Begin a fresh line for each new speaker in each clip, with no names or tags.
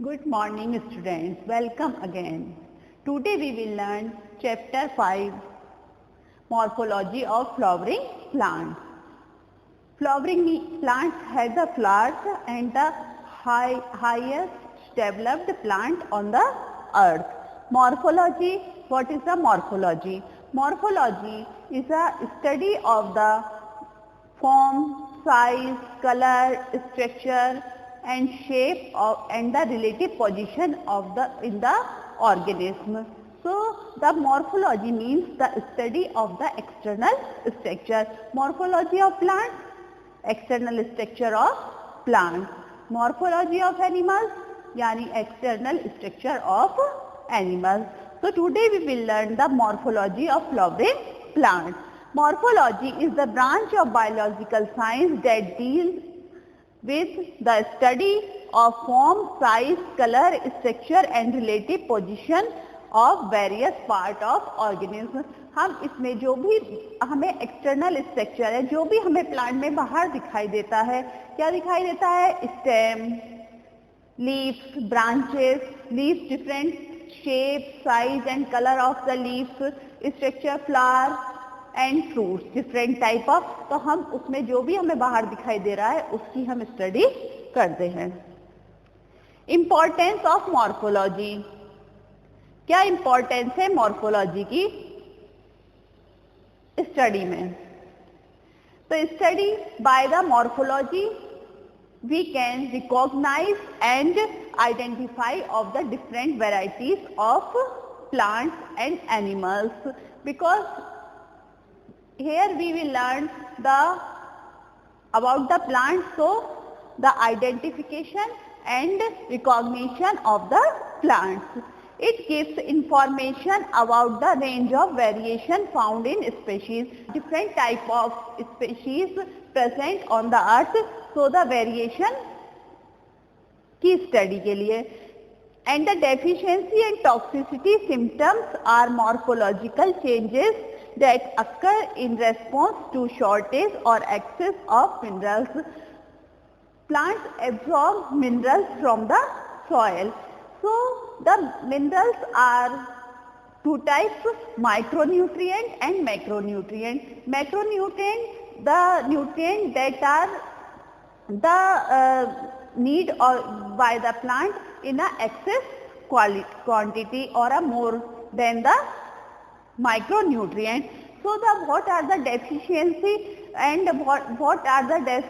Good morning students, welcome again. Today we will learn chapter 5, Morphology of Flowering Plants. Flowering plants have the flowers and the highest developed plant on the earth. Morphology, what is the morphology? Morphology is a study of the form, size, color, structure and shape and the relative position of in the organism. So the morphology means the study of the external structure. Morphology of plants, external structure of plants. Morphology of animals, yani external structure of animals. So today we will learn the morphology of flowering plants. Morphology is the branch of biological science that deals with the study of form, size, color, structure and relative position of various part of organism. हम इसमें जो भी हमें external structure है, जो भी हमें plant में बाहर दिखाई देता है, क्या दिखाई देता है? Stem, leaves, branches, leaves different shape, size and colour of the leaves, structure, flower and fruits, different type of, तो हम उसमें जो भी हमें बाहर दिखाई दे रहा है उसकी हम स्टडी करते हैं. इंपॉर्टेंस ऑफ मॉर्फोलॉजी, क्या इंपॉर्टेंस है मॉर्फोलॉजी की स्टडी में? तो study by the morphology we can recognize and identify of the different varieties of plants and animals, because here we will learn about the plant, so the identification and recognition of the plants. It gives information about the range of variation found in species, different type of species present on the earth, so the variation की study के लिए. And the deficiency and toxicity symptoms are morphological changes that occur in response to shortage or excess of minerals. Plants absorb minerals from the soil. So the minerals are two types, micronutrient and macronutrient. Macronutrient, the nutrient that are the need or by the plant in a excess quantity or a more than the micronutrient. So the what are the deficiency and what are the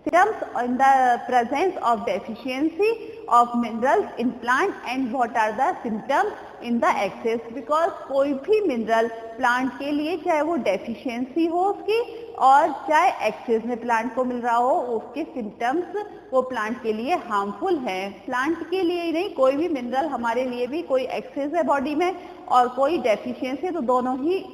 symptoms in the presence of deficiency of minerals in plant and what are the symptoms in the excess, because कोई भी mineral plant के लिए चाहे वो deficiency हो उसकी और चाहे एक्सेस में प्लांट को मिल रहा हो, उसके सिम्टम्स वो प्लांट के लिए हार्मफुल हैं. प्लांट के लिए ही नहीं, कोई भी मिनरल हमारे लिए भी कोई एक्सेस है बॉडी में और कोई डेफिशिएंसी, तो दोनों ही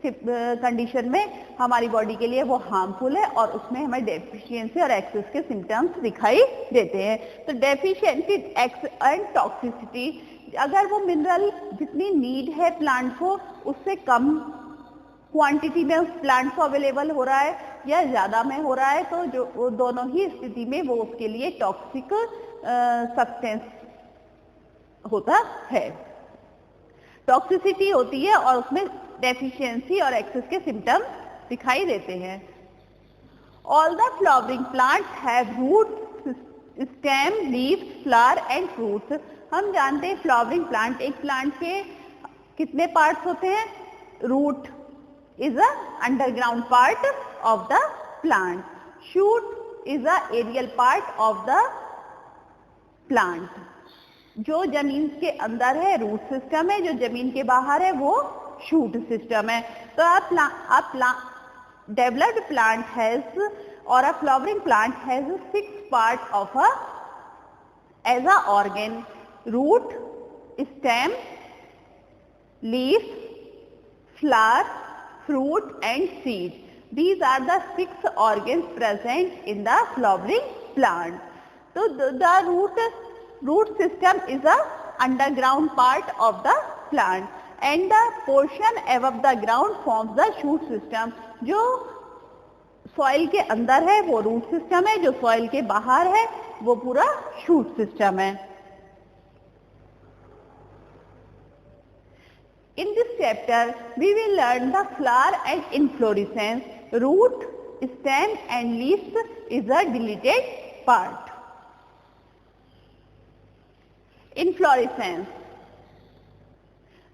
कंडीशन में हमारी बॉडी के लिए वो हार्मफुल है और उसमें हमें डेफिशिएंसी और एक्सेस के सिम्टम्स दिखाई देते हैं. तो डेफिशिएंसी एंड टॉक्सिसिटी, अगर वो मिनरल जितनी नीड है प्लांट को उससे कम क्वांटिटी में उस प्लांट को अवेलेबल हो रहा है या ज़्यादा में हो रहा है, तो जो वो दोनों ही स्थिति में वो उसके लिए टॉक्सिक सब्सटेंस होता है, टॉक्सिसिटी होती है और उसमें डेफिशिएंसी और एक्सेस के सिम्टम्स दिखाई देते हैं. All the flowering plants have roots, stem, leaves, flower and fruits. हम जानते हैं फ्लावरिंग प्लांट, एक प्लांट के कितने पार्ट्स होते हैं? Root is a underground part of the plant. Shoot is a aerial part of the plant. जो जमीन के अंदर है रूट सिस्टम है, जो जमीन के बाहर है वो शूट सिस्टम है. तो a developed plant has or a flowering plant has 6 parts of as a organ: root, stem, leaf, flower, fruit and seed. These are the 6 organs present in the flowering plant. So the root system is a underground part of the plant and the portion above the ground forms the shoot system. जो soil के अंदर है वो root system है, जो soil के बाहर है वो पूरा शूट सिस्टम है. In this chapter, we will learn the flower and inflorescence. Root, stem and leaves is a deleted part. Inflorescence.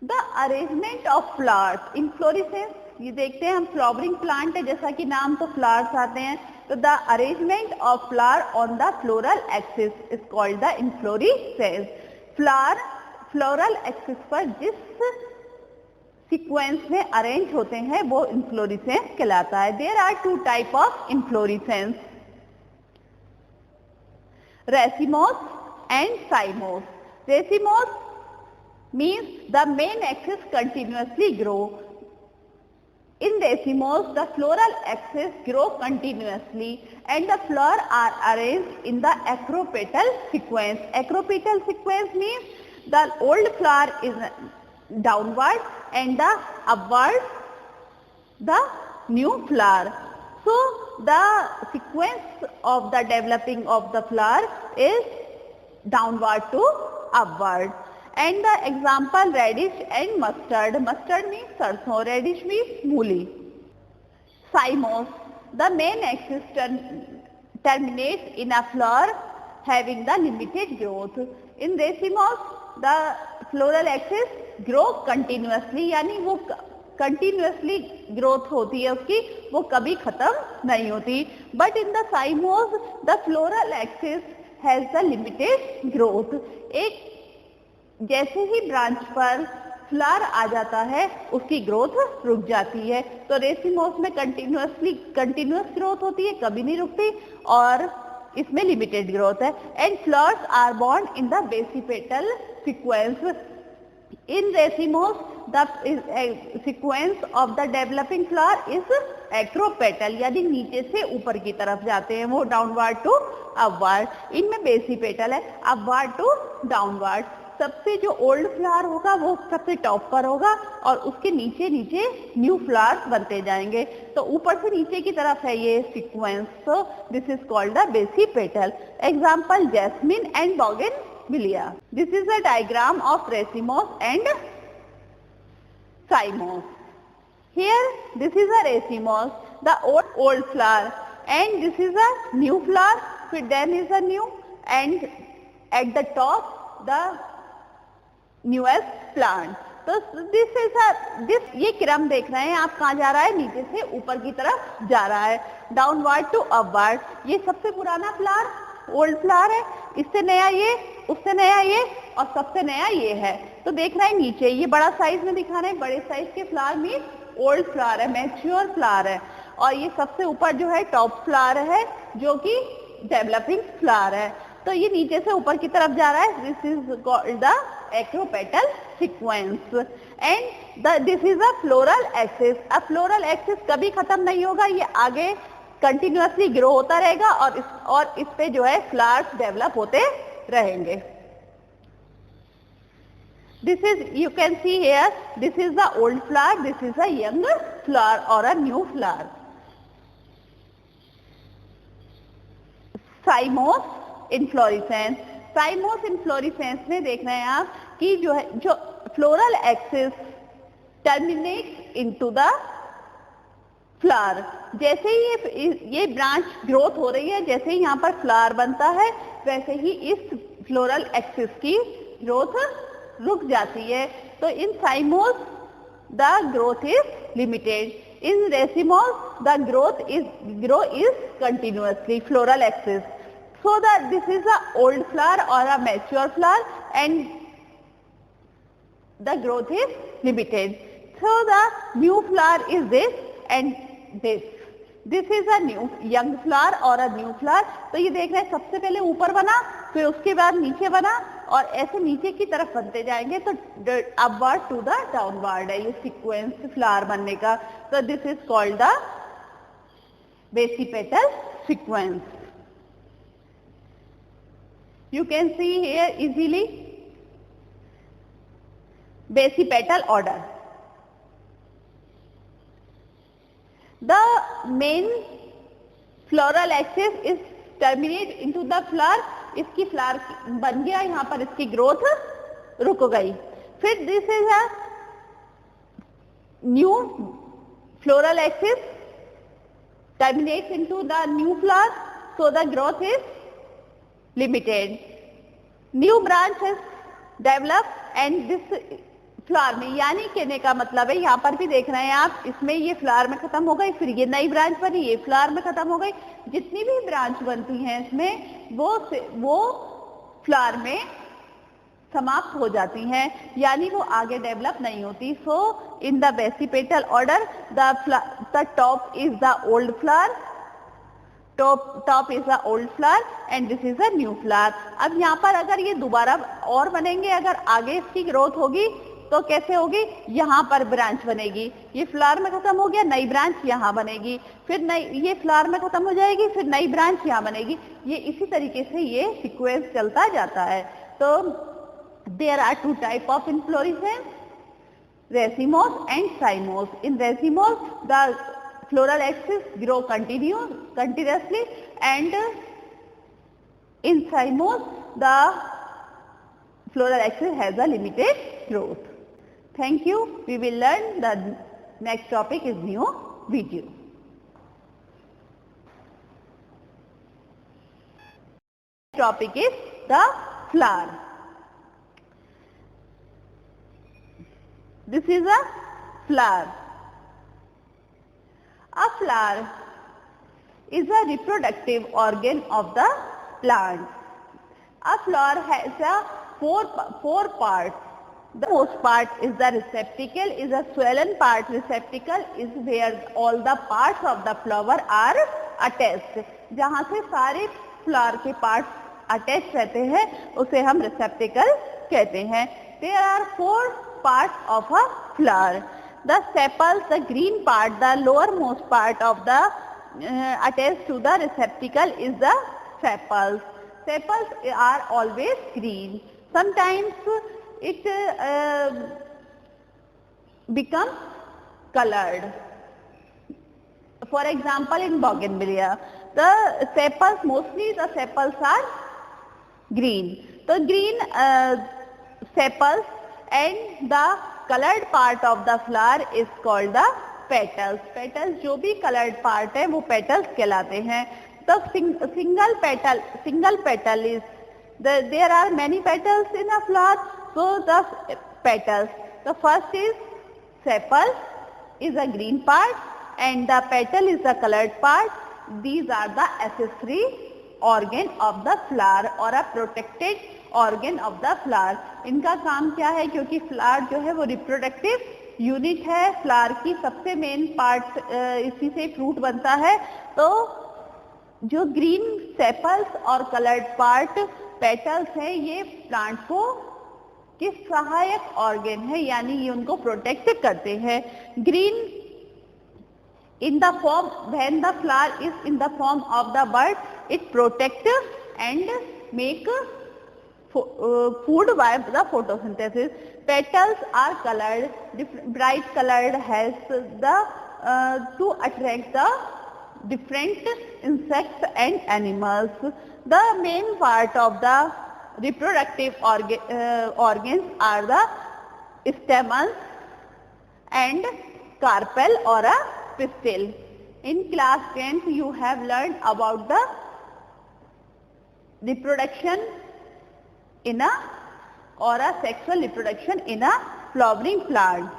The arrangement of flowers. Inflorescence, ये देखते हैं हम फ्लावरिंग प्लांट है, जैसा कि नाम तो फ्लावर्स आते हैं, तो the arrangement of flower on the floral axis is called the inflorescence. Flower floral axis पर जिस सीक्वेंस में अरेंज होते हैं वो इन्फ्लोरेसेंस कहलाता है. There are two type of inflorescence, racemose and cymose. Racemose means the main axis continuously grow. In racemose, the floral axis grow continuously and the flower are arranged in the acropetal sequence. Acropetal sequence means the old flower is downward and the upward the new flower. So the sequence of the developing of the flower is downward to upward. And the example radish and mustard. Mustard means sarson, radish means mooli. Cymos. The main axis terminates in a flower having the limited growth. In racemose, the floral axis grow continuously, यानी वो continuously growth होती है उसकी, वो कभी खत्म नहीं होती. But in the cymos, the floral axis has the limited growth. एक जैसे ही ब्रांच पर फ्लावर आ जाता है उसकी ग्रोथ रुक जाती है. तो रेसिमोस में कंटिन्यूअस ग्रोथ होती है, कभी नहीं रुकती, और इसमें लिमिटेड ग्रोथ है. And flowers are borne in the basipetal sequence. In racemose the sequence of the developing flower is acropetal, यानी नीचे से ऊपर की तरफ जाते हैं वो, डाउनवर्ड टू अपवर्ड. इनमें बेसिपेटल है, अपवर्ड टू डाउनवर्ड. सबसे जो ओल्ड फ्लावर होगा वो सबसे टॉप पर होगा और उसके नीचे नीचे न्यू फ्लावर्स बनते जाएंगे. तो ऊपर से नीचे की तरफ है ये sequence. So this is called the basipetal. Example jasmine and bougainvillea. This is a diagram of racemose and cymose. Here this is a racemose, the old flower, and this is a new flower, फिर then is a new, and at the top the newest plant. तो this ये क्रम देख रहे हैं आप, कहाँ जा रहा है, नीचे से ऊपर की तरफ जा रहा है, डाउनवर्ड टू अपवर्ड. ये सबसे पुराना फ्लावर ओल्ड फ्लावर है, इससे नया ये, उससे नया ये, और सबसे नया ये है. तो देख रहे हैं नीचे ये बड़ा साइज में दिखा रहे हैं, बड़े साइज के फ्लावर मीन ओल्ड फ्लावर है, मैच्योर फ्लावर है, और ये सबसे ऊपर जो है टॉप फ्लावर है जो कि डेवलपिंग फ्लावर है. तो ये नीचे से ऊपर की तरफ जा रहा है. This is called the acropetal sequence. And this is a floral axis. A floral axis कभी खत्म नहीं होगा, ये आगे कंटिन्यूअसली ग्रो होता रहेगा और इस पे जो है फ्लावर्स डेवलप होते रहेंगे. This is, you can see here, this is the old flower, this is a young flower और a new flower. Cymose inflorescence. Cymose inflorescence में देख रहे हैं आप कि जो है, जो floral axis terminates into the flower. जैसे ही ये ब्रांच ग्रोथ हो रही है, जैसे ही यहाँ पर फ्लावर बनता है, वैसे ही इस फ्लोरल एक्सिस की ग्रोथ रुक जाती है. तो in cymose the growth is limited. In racemose the grow is continuously floral axis. So that this is a old flower or a mature flower and the growth is limited. So the new flower is this and this. This is a new young flower or a new flower. तो ये देख रहे हैं सबसे पहले ऊपर बना, फिर उसके बाद नीचे बना, और ऐसे नीचे की तरफ बनते जाएंगे. तो अपवर्ड टू द डाउनवर्ड है ये सीक्वेंस फ्लावर बनने का. तो this is called the basipetal sequence. You can see here easily basipetal order. The main floral axis is terminate into the flower. इसकी फ्लावर बन गया, यहाँ पर इसकी ग्रोथ रुक गई. फिर this is a new floral axis terminates into the new flower, so the growth is limited. New branches develop and this flower में, यानी कहने का मतलब है, यहाँ पर भी देख रहे हैं आप, इसमें ये फ्लावर में खत्म हो गई, फिर ये नई ब्रांच बनी, ये फ्लावर में खत्म हो गई, जितनी भी ब्रांच बनती हैं इसमें वो फ्लावर में समाप्त हो जाती हैं, यानी वो आगे डेवलप नहीं होती. So in the basipetal order the top is the old flower, top is the old flower and this is a new flower. अब यहाँ पर अगर ये दोबारा और बनेंगे, अगर आगे इसकी ग्रोथ होगी तो कैसे होगी, यहाँ पर ब्रांच बनेगी, ये फ्लावर में खत्म हो गया, नई ब्रांच यहाँ बनेगी, फिर नई, ये फ्लावर में खत्म हो जाएगी, फिर नई ब्रांच यहाँ बनेगी. ये इसी तरीके से ये सीक्वेंस चलता जाता है. तो there are two type of inflorescence, racemose and cymose. In racemose the floral axis grow continuously, and in cymose the floral axis has a limited growth. Thank you. We will learn the next topic is new video. Topic is the flower. This is a flower. A flower is a reproductive organ of the plant. A flower has a four parts. The most part is the receptacle, is a swollen part. Receptacle is where all the parts of the flower are attached. जहाँ से सारे flower के parts attach रहते हैं उसे हम receptacle कहते हैं. There are four parts of a flower. The sepals, the green part, the lowermost part of the attached to the receptacle is the sepals. Sepals are always green. Sometimes it becomes colored. For example, in bougainvillea, the sepals, mostly the sepals are green. So green sepals and the colored part of the flower is called the petals. Petals जो भी colored part है वो petals कहलाते हैं. The single petal is there are many petals in a flower. So the petals, the first is sepal is a green part and the petal is the colored part. These are the accessory organ of the flower or a protected organ of the flower. इनका काम क्या है, क्योंकि flower जो है वो reproductive unit है, flower की सबसे मेन पार्ट, इसी से फ्रूट बनता है. तो जो ग्रीन सेपल्स और कलर्ड पार्ट पेटल्स है ये प्लांट को किस सहायक ऑर्गन है, यानी ये उनको प्रोटेक्ट करते हैं. Green in the form, when the flower is in the form of the bud, it protect and make food by the photosynthesis. Petals are colored, bright colored, has the to attract the different insects and animals. The main part of the reproductive organs are the stamens and carpel or a pistil. In class 10th you have learned about the reproduction in a or a sexual reproduction in a flowering plant.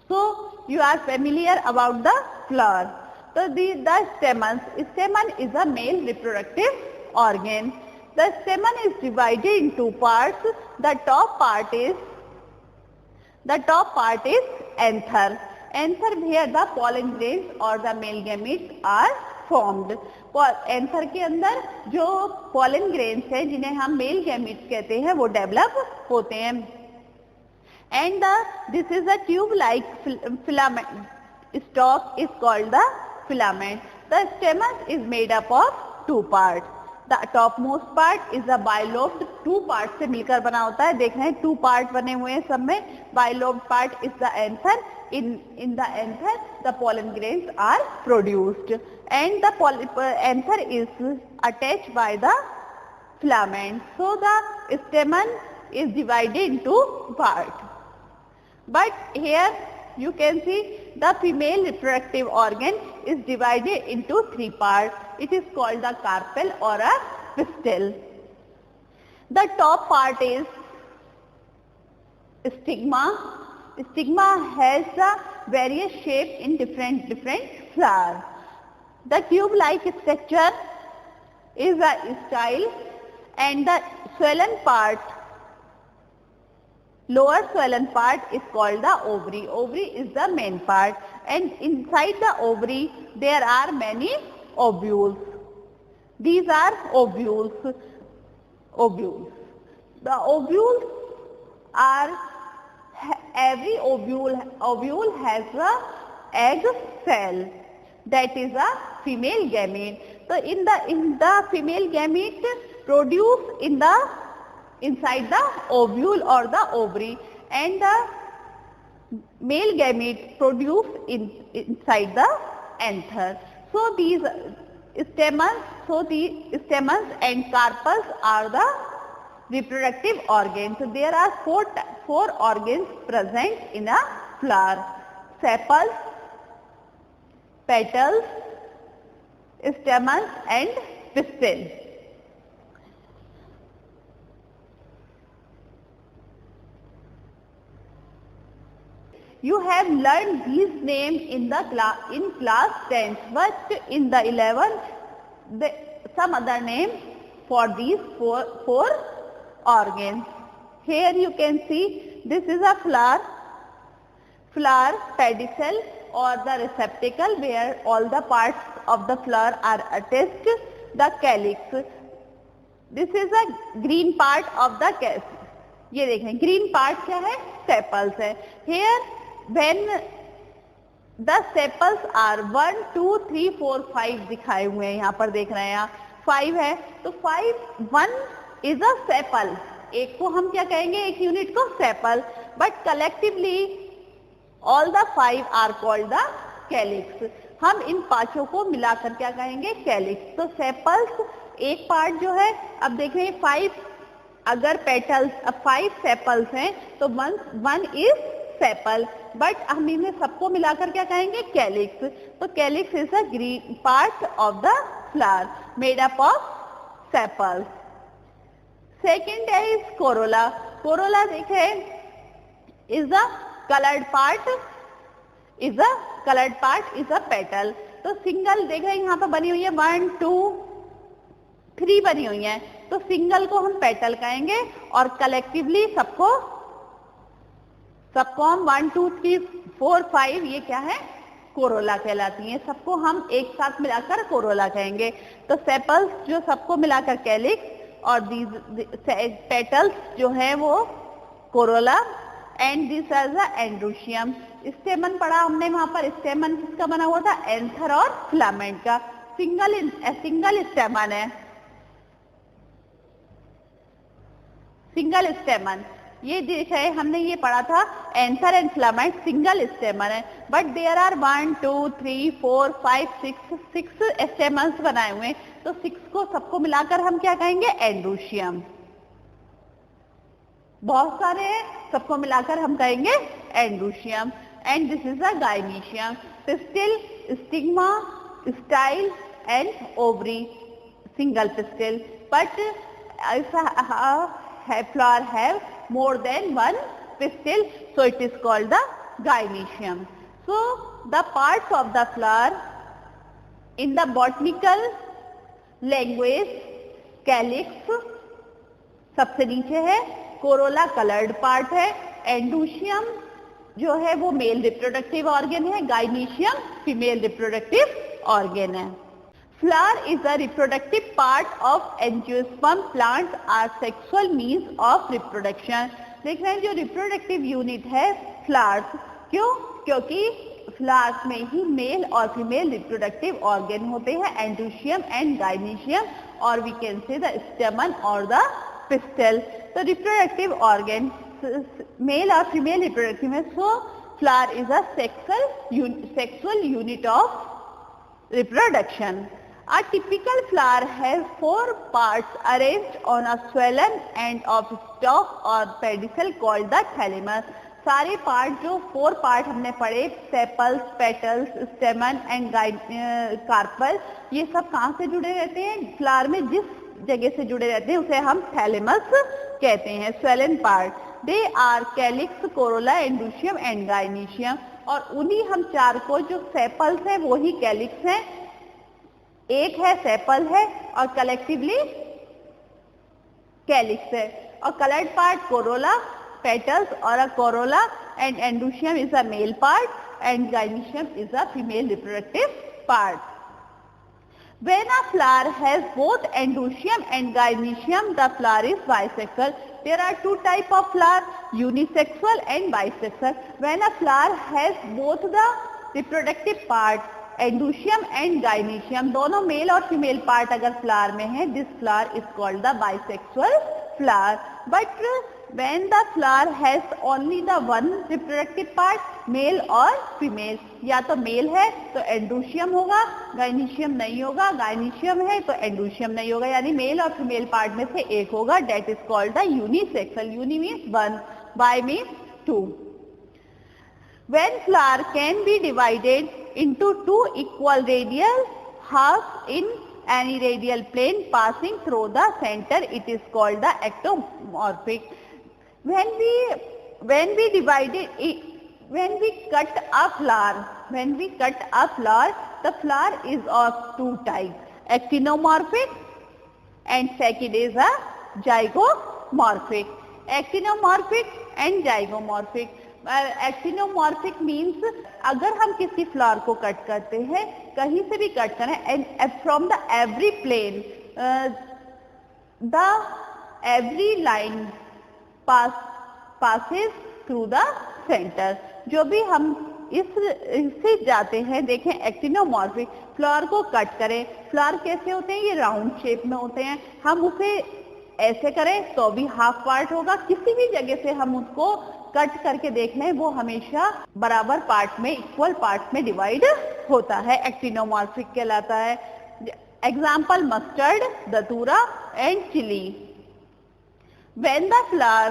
So you are familiar about the flower. So the stamens, stamen is a male reproductive organ. The stamen is divided in two parts. The top part is anther. Anther where the pollen grains or the male gametes are formed. Anther के अंदर जो pollen grains है जिन्हें हम male gametes कहते हैं वो develop होते हैं. And this is a tube-like filament. Stalk is called the filament. The stamen is made up of two parts. The topmost part is a bilobed, two parts से मिलकर बना होता है. देख रहे हैं two part बने हुए हैं सब में. Bilobed part is the anther. In the anther the pollen grains are produced and the anther is attached by the filament. So the stamen is divided into parts. But here you can see the female reproductive organ is divided into 3 parts. It is called the carpel or a pistil. The top part is stigma. Stigma has the various shape in different flowers. The tube-like structure is a style, and the swollen part, lower swollen part is called the ovary. Ovary is the main part, and inside the ovary there are many ovules. These are ovules. The ovules are, every ovule has a egg cell, that is a female gamete. So in the female gamete produce inside the ovule or the ovary, and the male gamete produce inside the anther. So these stamens and carpels are the reproductive organs. So there are four organs present in a flower: sepals, petals, stamens and pistil. You have learned these names in class 10th, but in the 11th some other name for these four organs. Here you can see this is a flower pedicel or the receptacle where all the parts of the flower are attached. The calyx, this is a green part of the calyx. ये देखें green part क्या है? Sepals है. Here when the sepals are 1, 2, 3, 4, 5 दिखाए हुए हैं, यहाँ पर देख रहे हैं आप 5 है, तो 1 is a sepal. एक को हम क्या कहेंगे? एक यूनिट को sepal, but collectively all the 5 are called the calyx. हम इन पांचों को मिलाकर क्या कहेंगे? calyx. तो sepals एक पार्ट जो है, अब देख रहे हैं 5 अगर पेटल्स, अब 5 sepals हैं तो 1 is sepal, बट हम इन्हें सबको मिलाकर क्या कहेंगे? calyx. तो calyx is a green part of the flower made up of sepals. Second is corolla. Corolla देखें is a colored part, is a petal. तो सिंगल देख रहे हैं यहाँ पर बनी हुई है 1, 2, 3 बनी हुई है, तो सिंगल को हम पेटल कहेंगे और कलेक्टिवली सबको हम 1, 2, 3, 4, 5 ये क्या है? कोरोला कहलाती हैं. सबको हम एक साथ मिलाकर कोरोला कहेंगे. तो सेपल्स जो सबको मिलाकर कैलिक्स और पेटल्स जो है वो corolla, and this as a androecium. Stamen पढ़ा हमने वहां पर. स्टेमन किसका बना हुआ था? एंथर और फिलामेंट का. सिंगल स्टेमन है, सिंगल स्टेमन. ये देख रहे हमने ये पढ़ा था एंथर एंड फिलामेंट सिंगल स्टेमन है, बट देयर आर 1, 2, 3, 4, 5, 6 स्टेमन्स बनाए हुए हैं. तो 6 को सबको मिलाकर हम क्या कहेंगे? एंड्रोशियम. बहुत सारे हैं, सबको मिलाकर हम कहेंगे androecium. And this is a gynoecium. Pistil, stigma, style and ovary, single pistil. But flower have more than one pistil, so it is called the gynoecium. So the parts of the flower in the botanical language, calyx सबसे नीचे है, corolla colored part है, androecium जो है वो male reproductive organ है, gynoecium female reproductive organ है. Flower is a reproductive part of angiosperm. Plants are sexual means of reproduction. देख रहे हैं जो रिप्रोडक्टिव यूनिट है फ्लावर्स, क्यों? क्योंकि फ्लावर्स में ही मेल और फीमेल रिप्रोडक्टिव ऑर्गन होते हैं, एंड्रोशियम एंड गाइनीशियम, और we can say the stamen और द पिस्टल. तो रिप्रोडक्टिव ऑर्गन मेल और फीमेल रिप्रोडक्टिव है. So flower is a sexual unit of reproduction. A typical flower has 4 parts arranged on a swollen end of stalk or pedicel called the thalamus. सारे part जो 4 part हमने पढ़े, sepals, petals, stamen and carpel, ये सब कहाँ से जुड़े रहते हैं? फ्लावर में जिस जगह से जुड़े रहते हैं उसे हम थैलेमस कहते हैं, swollen part. They are calyx, corolla, androecium and gynoecium. और उन्हीं हम 4 को, जो सेपल्स है वो ही कैलिक्स हैं, एक है सेपल है और कलेक्टिवली कैलिक्स है। और coloured part Corolla, petals or a corolla, and endoecium is a male part and gynoecium is a female reproductive part. When a flower has both endoecium and gynoecium, the flower is bisexual. There are 2 types of flower, unisexual and bisexual. When a flower has both the reproductive part, endoecium and gynoecium, दोनों mail और female part अगर flower में है, this flower is called the bisexual flower. But when the flower has only the one reproductive part, male और female, या तो mail है तो एंडोशियम होगा, गाइनीशियम नहीं होगा, गाइनीशियम है तो एंडोशियम नहीं होगा, यानी मेल और फीमेल पार्ट में से एक होगा. That is called the unisexual. Uni means 1, bi means 2. When flower can be divided into 2 equal radial halves in any radial plane passing through the center, it is called the ectomorphic. When we cut a flower, the flower is of 2 types, actinomorphic and second is a zygomorphic. Actinomorphic and zygomorphic. Actinomorphic means अगर हम किसी flower को cut करते हैं, कहीं से भी cut करें, and from the every plane the every line passes through the center. जो भी हम इससे जाते हैं, देखें एक्टिनोमॉर्फिक, फ्लावर को कट करें, फ्लावर कैसे होते हैं? ये राउंड शेप में होते हैं. हम उसे ऐसे करें तो भी हाफ पार्ट होगा, किसी भी जगह से हम उसको कट करके देख लें, वो हमेशा बराबर पार्ट में, इक्वल पार्ट में डिवाइड होता है, एक्टिनोमॉर्फिक कहलाता है. Example mustard, datura and chilli. When the flower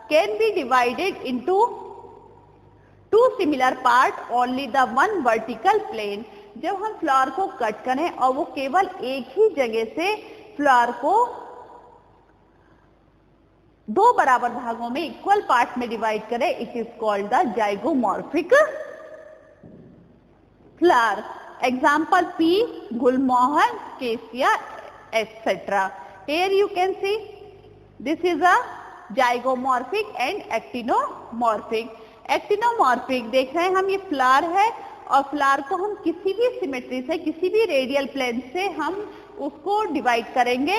can be divided into 2 similar parts, only the one vertical plane. जब हम फ्लावर को कट करें और वो केवल एक ही जगह से फ्लावर को 2 बराबर भागों में, इक्वल पार्ट में डिवाइड करें, it is called the zygomorphic flower. Example pea, gulmohar, cassia etcetera. Here you can see this is a zygomorphic and actinomorphic. Actinomorphic देख रहे हैं हम, ये फ्लावर है और फ्लावर को हम किसी भी सिमेट्री से, किसी भी रेडियल प्लेन से हम उसको डिवाइड करेंगे,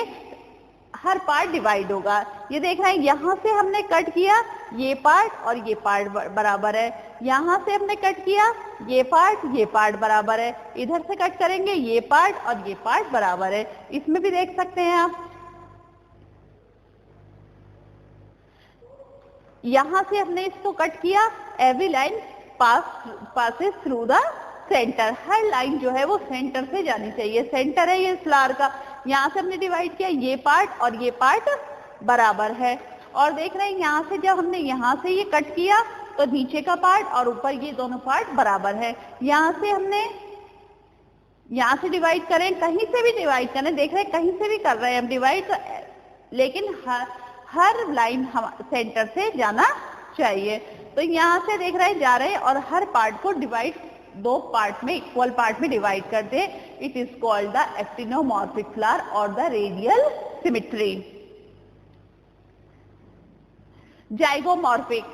हर पार्ट डिवाइड होगा. ये देख रहे हैं, यहाँ से हमने कट किया, ये पार्ट और ये पार्ट बराबर है. यहाँ से हमने कट किया, ये पार्ट बराबर है. इधर से कट करेंगे, ये पार्ट और ये पार्ट बराबर है. इसमें भी देख सकते हैं आप, यहाँ से हमने इसको कट किया, every line passes through the centre. Her line जो है वो सेंटर से जानी चाहिए. सेंटर है ये फ्लावर का, यहाँ से हमने डिवाइड किया, ये पार्ट और ये पार्ट बराबर है. और देख रहे हैं, यहाँ से जब हमने यहाँ से ये कट किया तो नीचे का पार्ट और ऊपर ये दोनों पार्ट बराबर है. यहाँ से हमने यहाँ से डिवाइड करें, कहीं से भी डिवाइड करें, देख रहे हैं कहीं से भी कर रहे हैं हम डिवाइड, तो लेकिन हर लाइन हम सेंटर से जाना चाहिए. तो यहाँ से देख रहे हैं जा रहे हैं और हर पार्ट को डिवाइड 2 पार्ट में, इक्वल पार्ट में डिवाइड कर दे. It is called the actinomorphic flower और the radial symmetry. Zygomorphic.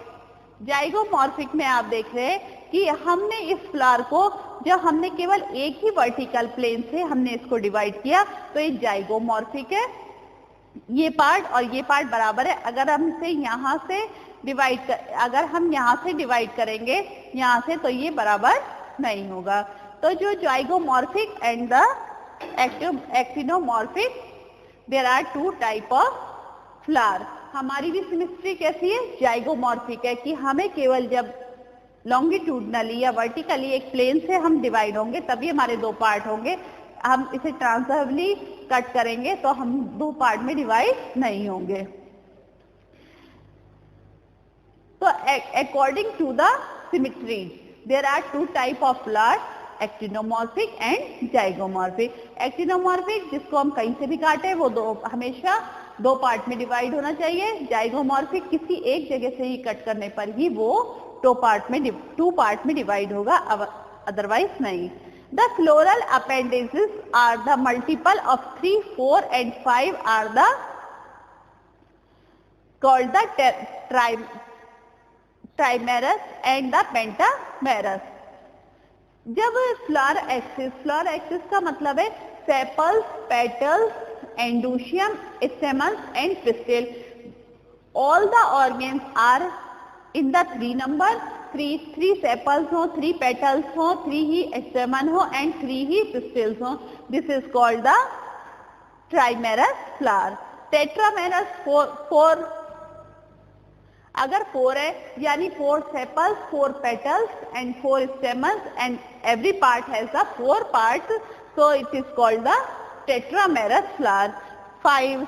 Zygomorphic में आप देख रहे हैं कि हमने इस फ्लावर को, जब हमने केवल एक ही वर्टिकल प्लेन से हमने इसको डिवाइड किया तो ये जाइगोमॉर्फिक है. ये पार्ट और ये पार्ट बराबर है. अगर हम इसे यहाँ से अगर हम यहाँ से डिवाइड करेंगे यहाँ से, तो ये बराबर नहीं होगा. तो जो zygomorphic and the actinomorphic, there are 2 type of flower. हमारी भी सिमेट्री कैसी है? जाइगोमॉर्फिक है, कि हमें केवल जब लॉन्गिट्यूडनली या वर्टिकली एक प्लेन से हम डिवाइड होंगे तभी हमारे 2 पार्ट होंगे. हम इसे ट्रांसवर्सली कट करेंगे तो हम 2 पार्ट में डिवाइड नहीं होंगे. तो So according to the symmetry, there are two type of flower, actinomorphic and zygomorphic. Actinomorphic जिसको हम कहीं से भी काटे वो हमेशा दो पार्ट में डिवाइड होना चाहिए। जाइगोमॉर्फिक किसी एक जगह से ही कट करने पर ही वो टू पार्ट में डिवाइड होगा, अदरवाइज नहीं। The floral appendices are the multiple of 3, 4 and 5 are the called the trimerous and the pentamerous। जब फ्लावर एक्सिस का मतलब है sepals, petals, androecium, stamens and pistil. All the organs are in the 3 number, 3 sepals हो, 3 petals हो, 3 ही स्टेमन हो and 3 ही पिस्टिल्स हो। This is called the ट्राइमेरस flower. Tetramerous 4, अगर 4 है यानी 4 sepals, 4 petals and 4 stamens and every part has the 4 parts, so it is called the tetramerous flower। 5,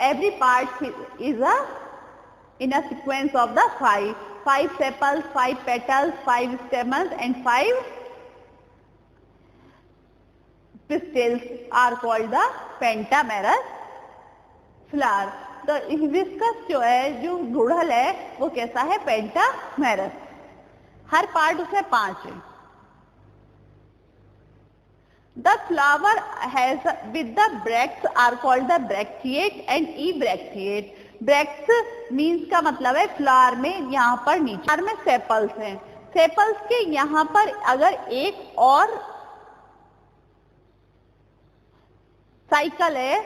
every part is in a sequence of the 5 sepals, 5 petals, 5 stamens and 5 pistils are called the pentamerous flower। तो hibiscus जो है, जो गुड़हल है, वो कैसा है? Pentamerous. हर part उसमें 5 है। The flower has with the bracts are called the bracteate and ebracteate। Bracts means का मतलब है फ्लावर में यहाँ पर नीचे फ्लावर में सेपल्स हैं। सेपल्स के यहाँ पर अगर एक और साइकिल है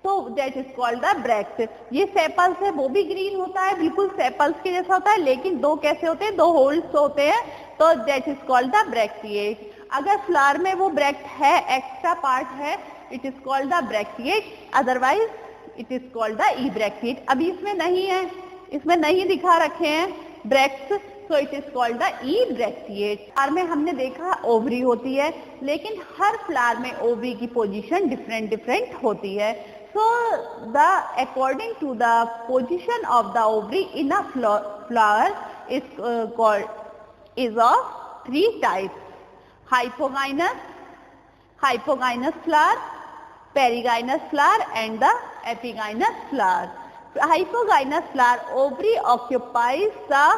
तो that is called the bract. ये सेपल्स है, वो भी ग्रीन होता है, बिल्कुल सेपल्स के जैसा होता है, लेकिन 2 कैसे होते हैं? 2 होल्स होते हैं, तो that is called the bracteate. अगर फ्लावर में वो ब्रैक्ट है, एक्स्ट्रा पार्ट है, it is called the bracteate, otherwise it is called the ebracteate. अभी इसमें नहीं है, इसमें नहीं दिखा रखे हैं bracts, so it is called the ebracteate. Flower में हमने देखा ओवरी होती है, लेकिन हर फ्लावर में ओवरी की पोजीशन डिफरेंट होती है। So according to the position of the ovary in a flower is of 3 types: hypogynous flower, perigynous flower and the epigynous flower। Hypogynous flower ovary occupies the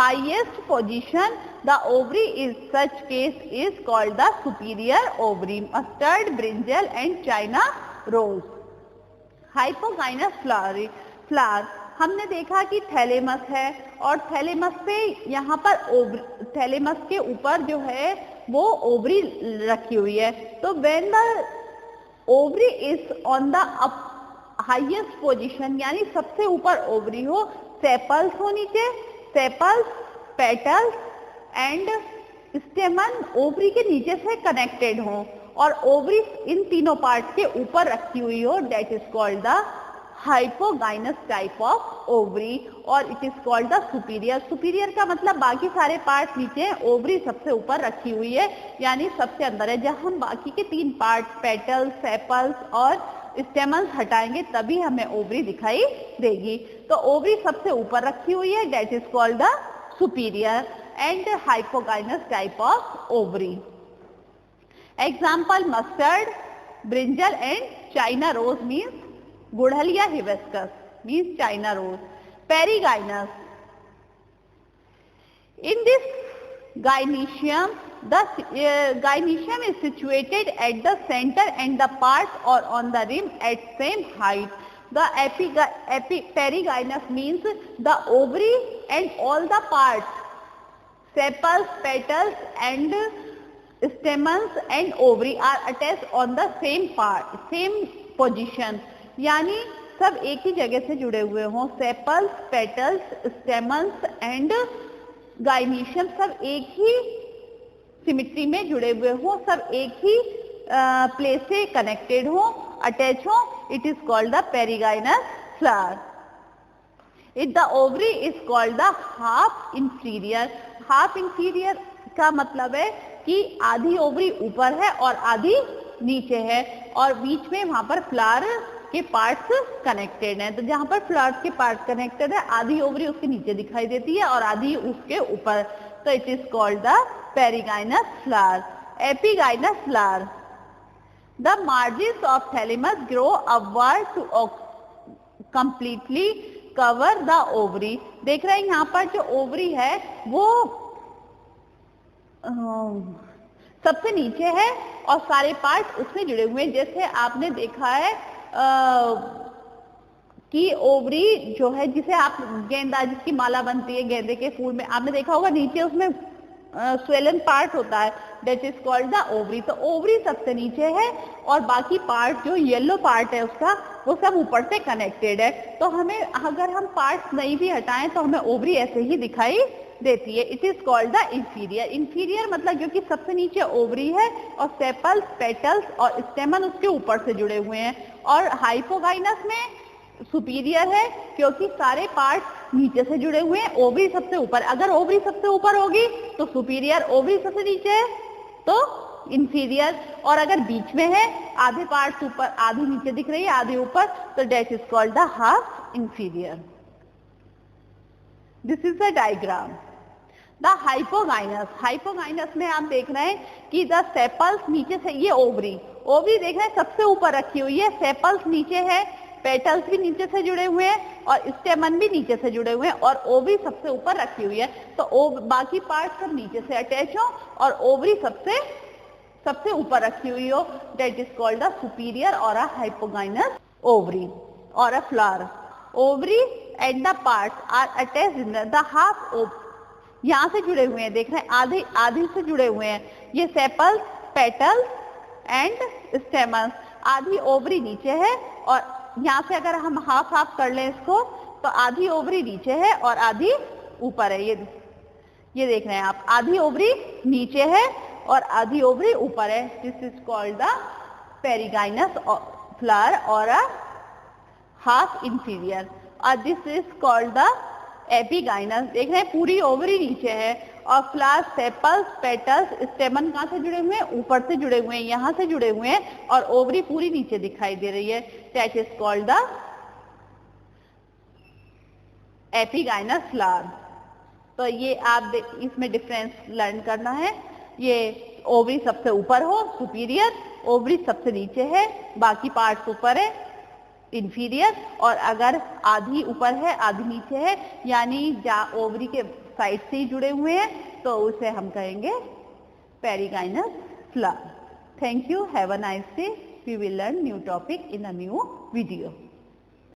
highest position. The ovary in such case is called the superior ovary। Mustard, brinjal and China rose। Hypogynous flower हमने देखा कि thalamus है, और thalamus पे यहाँ पर thalamus के ऊपर जो है वो ओवरी रखी हुई है। तो when the ovary is on the highest position, यानी सबसे ऊपर ओवरी हो, सेपल्स हो नीचे, सेपल्स, पेटल्स एंड स्टेमन ओवरी के नीचे से कनेक्टेड हो, और ओवरी इन तीनों पार्ट के ऊपर रखी हुई हो, that is called the hypogynous type of ovary, और it is called the superior. Superior का मतलब बाकी सारे पार्ट नीचे हैं, ओवरी सबसे ऊपर रखी हुई है, यानी सबसे अंदर है। जब हम बाकी के 3 पार्ट पेटल्स, सेपल्स और स्टेमन्स हटाएंगे तभी हमें ओवरी दिखाई देगी। तो ओवरी सबसे ऊपर रखी हुई है, that is called the superior and hypogynous type of ovary. Example: mustard, brinjal and China rose means गुड़हल या hibiscus means China rose। Perigynous, in this gynoecium, the gynoecium is situated at the center and the parts are on the rim at same height। The perigynous means the ovary and all the parts, sepals, petals and stamens and ovary are attached on the same position। यानी सब एक ही जगह से जुड़े हुए हों, sepals, petals, stamens and gynoecium सब एक ही सिमिट्री में जुड़े हुए हों, सब एक ही प्लेस से कनेक्टेड हो, अटैच हो, it is called the perigynous flower. It the ovary is called the half inferior. Half inferior का मतलब है कि आधी ओवरी ऊपर है और आधी नीचे है, और बीच में वहां पर फ्लावर के पार्ट्स कनेक्टेड हैं। तो जहां पर फ्लावर्स के पार्ट कनेक्टेड है, आधी ओवरी उसके नीचे दिखाई देती है और आधी उसके ऊपर, तो it is called the perigynous flower. Epigynous flower, the margins of thalamus grow upward to completely cover the ovary. देख रहे हैं यहाँ पर जो ओवरी है वो सबसे नीचे है और सारे पार्ट उसमें जुड़े हुए हैं। जैसे आपने देखा है कि ओवरी जो है, जिसे आप गेंदा, जिसकी माला बनती है गेंदे के फूल में, आपने देखा होगा नीचे उसमें स्वेलन पार्ट होता है, that is called the ovary. तो ओवरी सबसे नीचे है और बाकी पार्ट जो येलो पार्ट है उसका, वो सब ऊपर से कनेक्टेड है। तो हमें, अगर हम पार्ट्स नहीं भी हटाएं तो हमें ओवरी ऐसे ही दिखाई देती है। It is called the inferior. Inferior मतलब क्योंकि सबसे नीचे ओवरी है और सेपल्स, पेटल्स और स्टेमन उसके ऊपर से जुड़े हुए हैं। और हाइपोगाइनस में सुपीरियर है क्योंकि सारे पार्ट नीचे से जुड़े हुए हैं, ओवरी सबसे ऊपर। अगर ओवरी सबसे ऊपर होगी तो सुपीरियर, ओवरी सबसे नीचे है तो इंफीरियर। और अगर बीच में है, आधे पार्ट ऊपर आधी नीचे दिख रही है, आधी ऊपर, तो that is called the half inferior. This is the diagram. The hypogynous, hypogynous में आप देख रहे हैं कि द सेपल्स नीचे से, ये ओवरी, ओवरी देख रहे हैं सबसे ऊपर रखी हुई है, सेपल्स नीचे है, पेटल्स भी नीचे से जुड़े हुए हैं और स्टेमन भी नीचे से जुड़े हुए हैं और ओवरी सबसे ऊपर रखी हुई है। तो बाकी पार्ट सब नीचे से अटैच हो और ओवरी सबसे ऊपर रखी हुई हो, that is called the superior और अ हाइपोगाइनस ओवरी और a flower. Ovary and the parts are attached in the half ovary, यहाँ से जुड़े हुए हैं, देख रहे हैं आधी से जुड़े हुए हैं, ये सेपल्स, पेटल्स एंड स्टेमन्स। आधी ओवरी नीचे है और यहाँ से अगर हम हाफ हाफ कर लें इसको, तो आधी ओवरी नीचे है और आधी ऊपर है। ये देख रहे हैं आप, आधी ओवरी नीचे है और आधी ओवरी ऊपर है। This is called the perigynous flower और अ हाफ इंफीरियर। और this is called the epigynous. देख रहे हैं पूरी ओवरी नीचे है और फ्लावर, सेपल्स, पेटल्स, स्टेमन कहाँ से जुड़े हुए हैं, ऊपर से जुड़े हुए हैं, यहाँ से जुड़े हुए हैं और ओवरी पूरी नीचे दिखाई दे रही है, that is called the epigynous flower. तो ये आप इसमें डिफरेंस लर्न करना है। ये ओवरी सबसे ऊपर हो सुपीरियर, ओवरी सबसे नीचे है, बाकी पार्ट्स ऊपर है इंफीरियर, और अगर आधी ऊपर है आधी नीचे है, यानी ओवरी के साइड से ही जुड़े हुए हैं, तो उसे हम कहेंगे perigynous flower. Thank you, have a nice day. We will learn new topic in a new video.